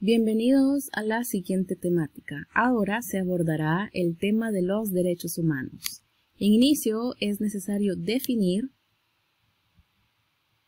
Bienvenidos a la siguiente temática. Ahora se abordará el tema de los derechos humanos. En inicio es necesario definir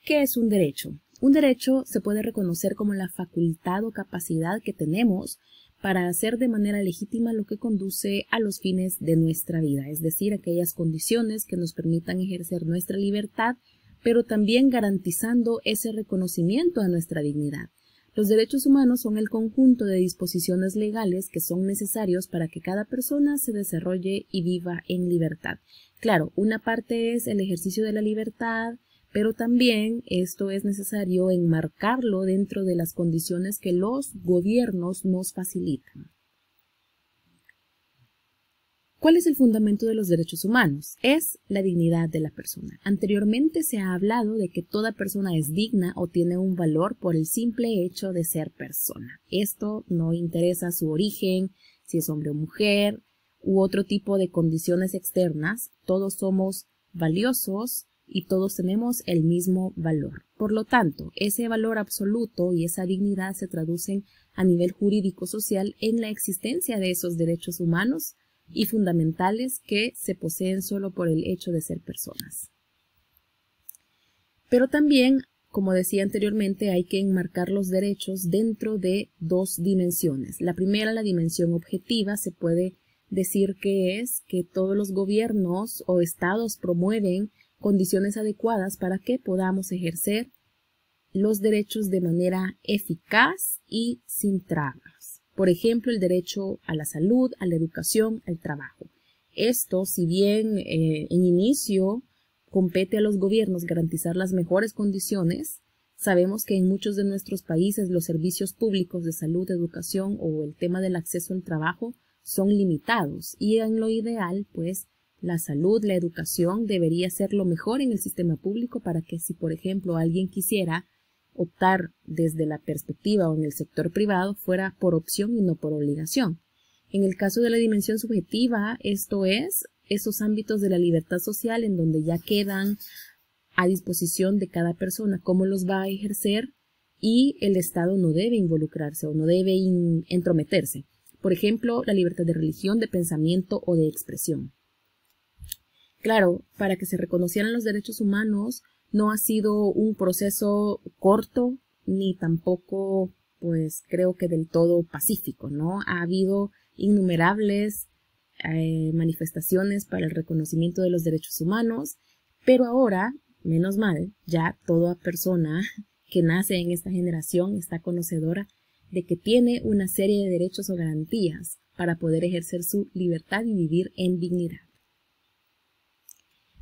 qué es un derecho. Un derecho se puede reconocer como la facultad o capacidad que tenemos para hacer de manera legítima lo que conduce a los fines de nuestra vida, es decir, aquellas condiciones que nos permitan ejercer nuestra libertad, pero también garantizando ese reconocimiento a nuestra dignidad. Los derechos humanos son el conjunto de disposiciones legales que son necesarios para que cada persona se desarrolle y viva en libertad. Claro, una parte es el ejercicio de la libertad, pero también esto es necesario enmarcarlo dentro de las condiciones que los gobiernos nos facilitan. ¿Cuál es el fundamento de los derechos humanos? Es la dignidad de la persona. Anteriormente se ha hablado de que toda persona es digna o tiene un valor por el simple hecho de ser persona. Esto no interesa su origen, si es hombre o mujer, u otro tipo de condiciones externas. Todos somos valiosos y todos tenemos el mismo valor. Por lo tanto, ese valor absoluto y esa dignidad se traducen a nivel jurídico-social en la existencia de esos derechos humanos y fundamentales que se poseen solo por el hecho de ser personas. Pero también, como decía anteriormente, hay que enmarcar los derechos dentro de dos dimensiones. La primera, la dimensión objetiva, se puede decir que es que todos los gobiernos o estados promueven condiciones adecuadas para que podamos ejercer los derechos de manera eficaz y sin trabas. Por ejemplo, el derecho a la salud, a la educación, al trabajo. Esto, si bien en inicio compete a los gobiernos garantizar las mejores condiciones, sabemos que en muchos de nuestros países los servicios públicos de salud, educación o el tema del acceso al trabajo son limitados y en lo ideal, pues, la salud, la educación debería ser lo mejor en el sistema público para que si, por ejemplo, alguien quisiera optar desde la perspectiva o en el sector privado fuera por opción y no por obligación. En el caso de la dimensión subjetiva, esto es, esos ámbitos de la libertad social en donde ya quedan a disposición de cada persona cómo los va a ejercer y el Estado no debe involucrarse o no debe entrometerse. Por ejemplo, la libertad de religión, de pensamiento o de expresión. Claro, para que se reconocieran los derechos humanos no ha sido un proceso corto ni tampoco, pues creo que del todo pacífico, ¿no? Ha habido innumerables manifestaciones para el reconocimiento de los derechos humanos, pero ahora, menos mal, ya toda persona que nace en esta generación está conocedora de que tiene una serie de derechos o garantías para poder ejercer su libertad y vivir en dignidad.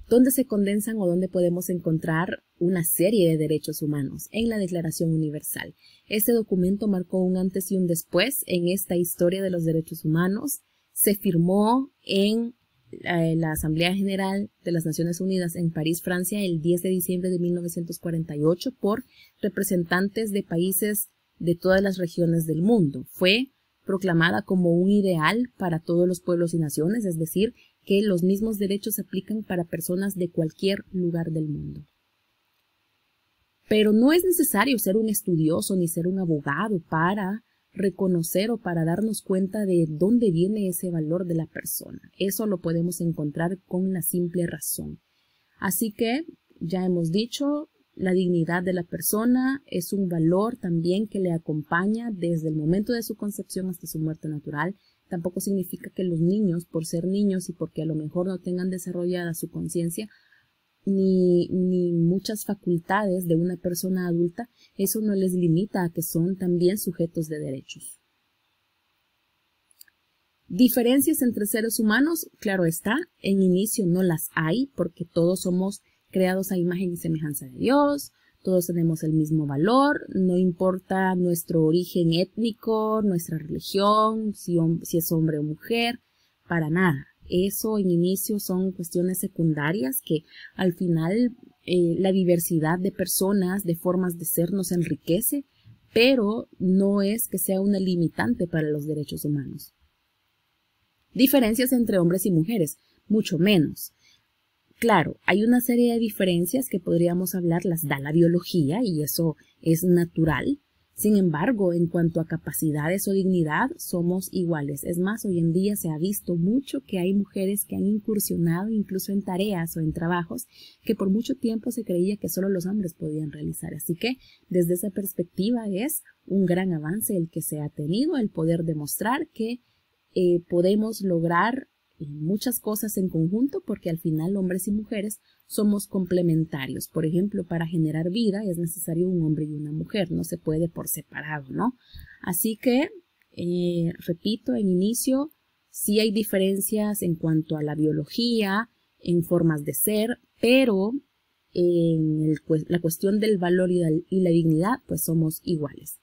¿Dónde se condensan o dónde podemos encontrar una serie de derechos humanos? En la Declaración Universal. Este documento marcó un antes y un después en esta historia de los derechos humanos. Se firmó en la Asamblea General de las Naciones Unidas en París, Francia, el 10 de diciembre de 1948 por representantes de países de todas las regiones del mundo. Fue proclamada como un ideal para todos los pueblos y naciones, es decir, que los mismos derechos se aplican para personas de cualquier lugar del mundo. Pero no es necesario ser un estudioso ni ser un abogado para reconocer o para darnos cuenta de dónde viene ese valor de la persona. Eso lo podemos encontrar con la simple razón. Así que, ya hemos dicho, la dignidad de la persona es un valor también que le acompaña desde el momento de su concepción hasta su muerte natural. Tampoco significa que los niños, por ser niños y porque a lo mejor no tengan desarrollada su conciencia ni muchas facultades de una persona adulta, eso no les limita a que son también sujetos de derechos. Diferencias entre seres humanos, claro está, en inicio no las hay porque todos somos creados a imagen y semejanza de Dios, todos tenemos el mismo valor, no importa nuestro origen étnico, nuestra religión, si es hombre o mujer, para nada. Eso en inicio son cuestiones secundarias que al final la diversidad de personas, de formas de ser nos enriquece, pero no es que sea una limitante para los derechos humanos. Diferencias entre hombres y mujeres, mucho menos. Claro, hay una serie de diferencias que podríamos hablar, las da la biología y eso es natural. Sin embargo, en cuanto a capacidades o dignidad, somos iguales. Es más, hoy en día se ha visto mucho que hay mujeres que han incursionado incluso en tareas o en trabajos que por mucho tiempo se creía que solo los hombres podían realizar. Así que desde esa perspectiva es un gran avance el que se ha tenido, el poder demostrar que podemos lograr muchas cosas en conjunto, porque al final hombres y mujeres somos complementarios. Por ejemplo, para generar vida es necesario un hombre y una mujer, no se puede por separado, ¿no? Así que, repito, en inicio, sí hay diferencias en cuanto a la biología, en formas de ser, pero en la cuestión del valor y la dignidad, pues somos iguales.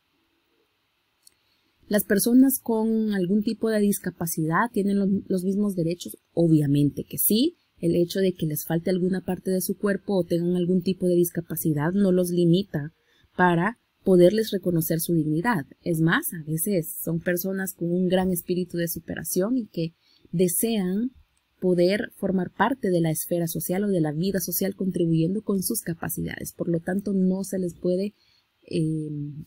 ¿Las personas con algún tipo de discapacidad tienen los mismos derechos? Obviamente que sí. El hecho de que les falte alguna parte de su cuerpo o tengan algún tipo de discapacidad no los limita para poderles reconocer su dignidad. Es más, a veces son personas con un gran espíritu de superación y que desean poder formar parte de la esfera social o de la vida social contribuyendo con sus capacidades. Por lo tanto, no se les puede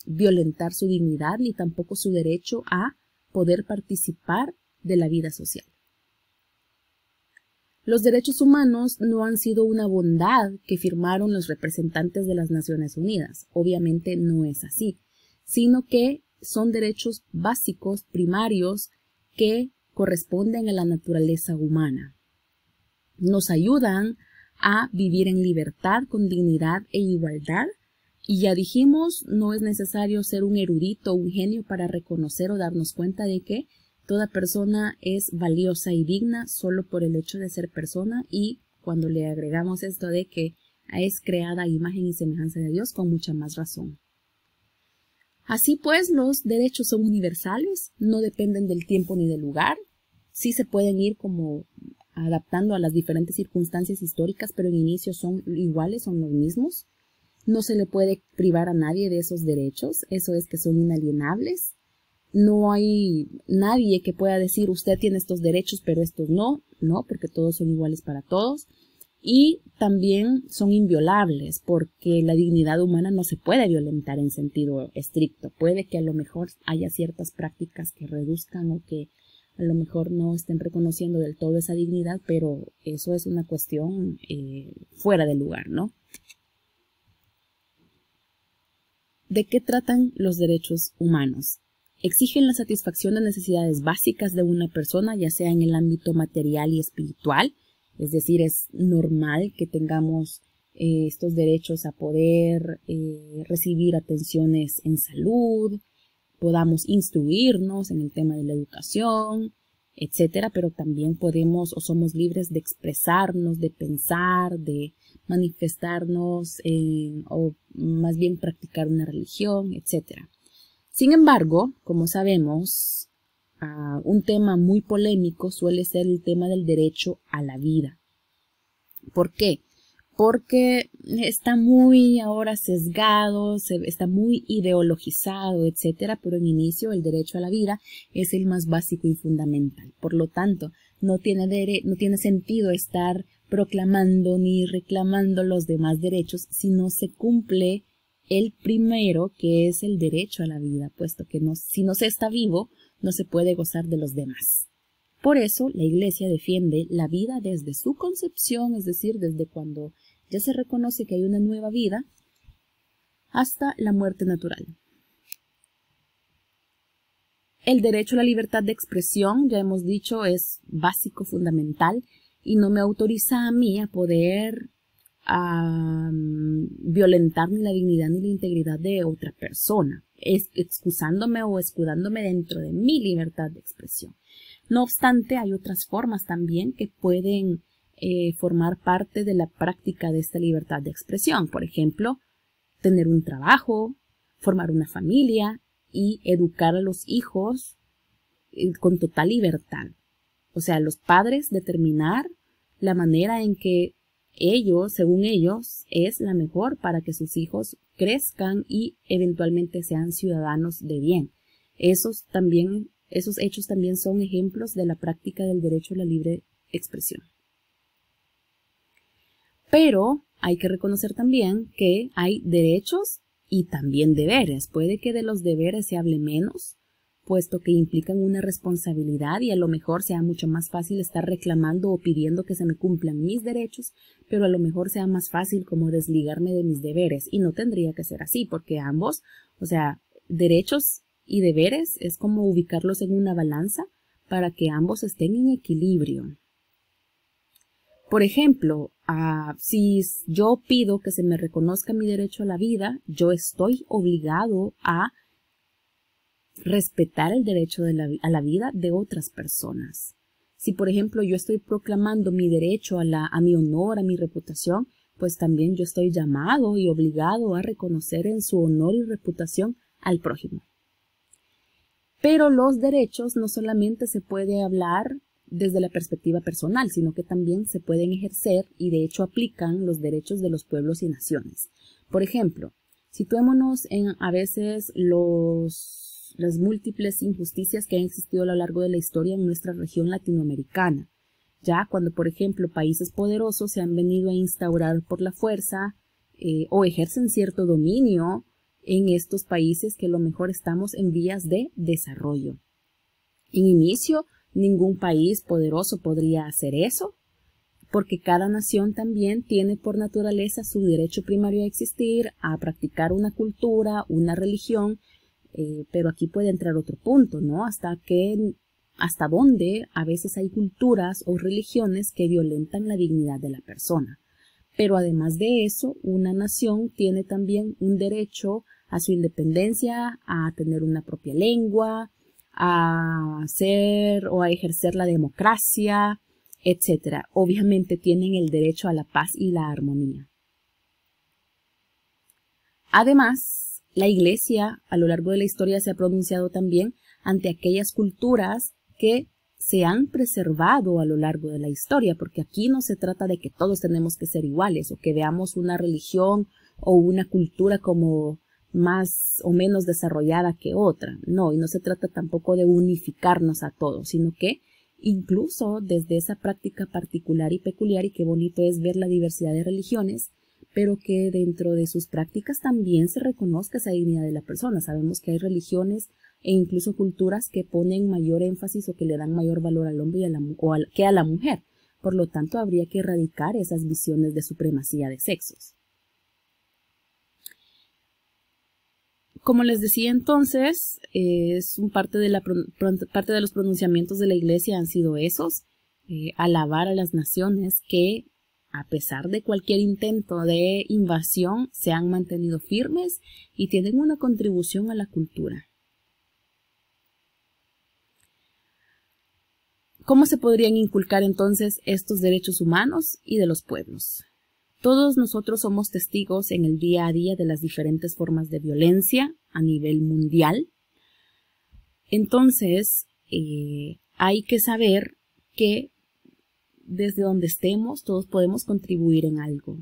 violentar su dignidad ni tampoco su derecho a poder participar de la vida social. Los derechos humanos no han sido una bondad que firmaron los representantes de las Naciones Unidas. Obviamente no es así, sino que son derechos básicos, primarios, que corresponden a la naturaleza humana. Nos ayudan a vivir en libertad, con dignidad e igualdad. Y ya dijimos, no es necesario ser un erudito o un genio para reconocer o darnos cuenta de que toda persona es valiosa y digna solo por el hecho de ser persona, y cuando le agregamos esto de que es creada a imagen y semejanza de Dios, con mucha más razón. Así pues, los derechos son universales, no dependen del tiempo ni del lugar. Sí se pueden ir como adaptando a las diferentes circunstancias históricas, pero en inicio son iguales, son los mismos. No se le puede privar a nadie de esos derechos, eso es que son inalienables. No hay nadie que pueda decir usted tiene estos derechos pero estos no, porque todos son iguales para todos. Y también son inviolables, porque la dignidad humana no se puede violentar en sentido estricto. Puede que a lo mejor haya ciertas prácticas que reduzcan o que a lo mejor no estén reconociendo del todo esa dignidad, pero eso es una cuestión fuera de lugar, ¿no? ¿De qué tratan los derechos humanos? Exigen la satisfacción de necesidades básicas de una persona, ya sea en el ámbito material y espiritual, es decir, es normal que tengamos estos derechos a poder recibir atenciones en salud, podamos instruirnos en el tema de la educación, etcétera, pero también podemos o somos libres de expresarnos, de pensar, de manifestarnos o más bien practicar una religión, etcétera. Sin embargo, como sabemos, un tema muy polémico suele ser el tema del derecho a la vida. ¿Por qué? Porque está muy ahora sesgado, está muy ideologizado, etcétera, pero en inicio el derecho a la vida es el más básico y fundamental. Por lo tanto, no tiene sentido estar proclamando ni reclamando los demás derechos si no se cumple el primero, que es el derecho a la vida, puesto que si no se está vivo, no se puede gozar de los demás. Por eso, la Iglesia defiende la vida desde su concepción, es decir, desde cuando ya se reconoce que hay una nueva vida, hasta la muerte natural. El derecho a la libertad de expresión, ya hemos dicho, es básico, fundamental, y no me autoriza a mí a poder violentar ni la dignidad ni la integridad de otra persona, excusándome o escudándome dentro de mi libertad de expresión. No obstante, hay otras formas también que pueden formar parte de la práctica de esta libertad de expresión. Por ejemplo, tener un trabajo, formar una familia y educar a los hijos con total libertad. O sea, los padres determinar la manera en que ellos, según ellos, es la mejor para que sus hijos crezcan y eventualmente sean ciudadanos de bien. Esos hechos también son ejemplos de la práctica del derecho a la libre expresión. Pero hay que reconocer también que hay derechos y también deberes. Puede que de los deberes se hable menos, puesto que implican una responsabilidad y a lo mejor sea mucho más fácil estar reclamando o pidiendo que se me cumplan mis derechos, pero a lo mejor sea más fácil como desligarme de mis deberes y no tendría que ser así porque ambos, o sea, derechos y deberes es como ubicarlos en una balanza para que ambos estén en equilibrio. Por ejemplo, si yo pido que se me reconozca mi derecho a la vida, yo estoy obligado a respetar el derecho a la vida de otras personas. Si, por ejemplo, yo estoy proclamando mi derecho a mi honor, a mi reputación, pues también yo estoy llamado y obligado a reconocer en su honor y reputación al prójimo. Pero los derechos no solamente se puede hablar desde la perspectiva personal, sino que también se pueden ejercer y de hecho aplican los derechos de los pueblos y naciones. Por ejemplo, situémonos en a veces las múltiples injusticias que han existido a lo largo de la historia en nuestra región latinoamericana. Ya cuando, por ejemplo, países poderosos se han venido a instaurar por la fuerza o ejercen cierto dominio en estos países que a lo mejor estamos en vías de desarrollo. En inicio, ningún país poderoso podría hacer eso, porque cada nación también tiene por naturaleza su derecho primario a existir, a practicar una cultura, una religión, pero aquí puede entrar otro punto, ¿no? Hasta dónde a veces hay culturas o religiones que violentan la dignidad de la persona. Pero además de eso, una nación tiene también un derecho a su independencia, a tener una propia lengua, a hacer o a ejercer la democracia, etc. Obviamente tienen el derecho a la paz y la armonía. Además, la Iglesia a lo largo de la historia se ha pronunciado también ante aquellas culturas que se han preservado a lo largo de la historia, porque aquí no se trata de que todos tenemos que ser iguales o que veamos una religión o una cultura como más o menos desarrollada que otra. No, y no se trata tampoco de unificarnos a todos, sino que incluso desde esa práctica particular y peculiar, y qué bonito es ver la diversidad de religiones, pero que dentro de sus prácticas también se reconozca esa dignidad de la persona. Sabemos que hay religiones e incluso culturas que ponen mayor énfasis o que le dan mayor valor al hombre que a la mujer. Por lo tanto, habría que erradicar esas visiones de supremacía de sexos. Como les decía entonces, parte de los pronunciamientos de la Iglesia han sido esos, alabar a las naciones que, a pesar de cualquier intento de invasión, se han mantenido firmes y tienen una contribución a la cultura. ¿Cómo se podrían inculcar entonces estos derechos humanos y de los pueblos? Todos nosotros somos testigos en el día a día de las diferentes formas de violencia a nivel mundial. Entonces, hay que saber que desde donde estemos todos podemos contribuir en algo.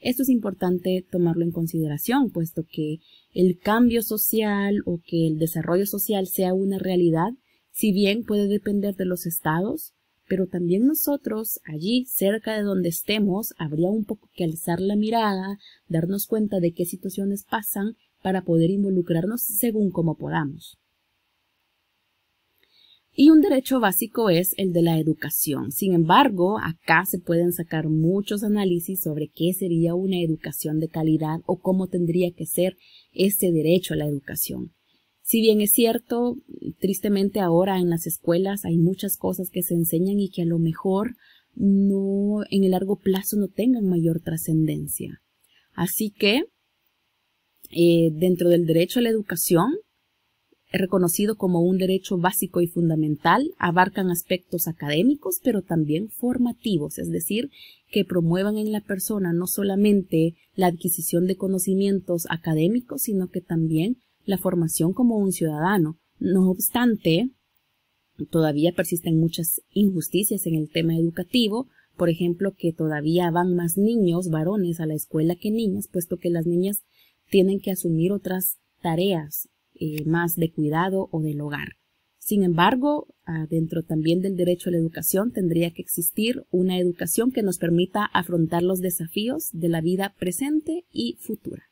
Esto es importante tomarlo en consideración, puesto que el cambio social o que el desarrollo social sea una realidad, si bien puede depender de los estados, pero también nosotros, allí, cerca de donde estemos, habría un poco que alzar la mirada, darnos cuenta de qué situaciones pasan para poder involucrarnos según como podamos. Y un derecho básico es el de la educación. Sin embargo, acá se pueden sacar muchos análisis sobre qué sería una educación de calidad o cómo tendría que ser ese derecho a la educación. Si bien es cierto, tristemente ahora en las escuelas hay muchas cosas que se enseñan y que a lo mejor no, en el largo plazo no tengan mayor trascendencia. Así que, dentro del derecho a la educación, reconocido como un derecho básico y fundamental, abarcan aspectos académicos, pero también formativos, es decir, que promuevan en la persona no solamente la adquisición de conocimientos académicos, sino que también la formación como un ciudadano. No obstante, todavía persisten muchas injusticias en el tema educativo, por ejemplo, que todavía van más niños, varones, a la escuela que niñas, puesto que las niñas tienen que asumir otras tareas más de cuidado o del hogar. Sin embargo, dentro también del derecho a la educación tendría que existir una educación que nos permita afrontar los desafíos de la vida presente y futura.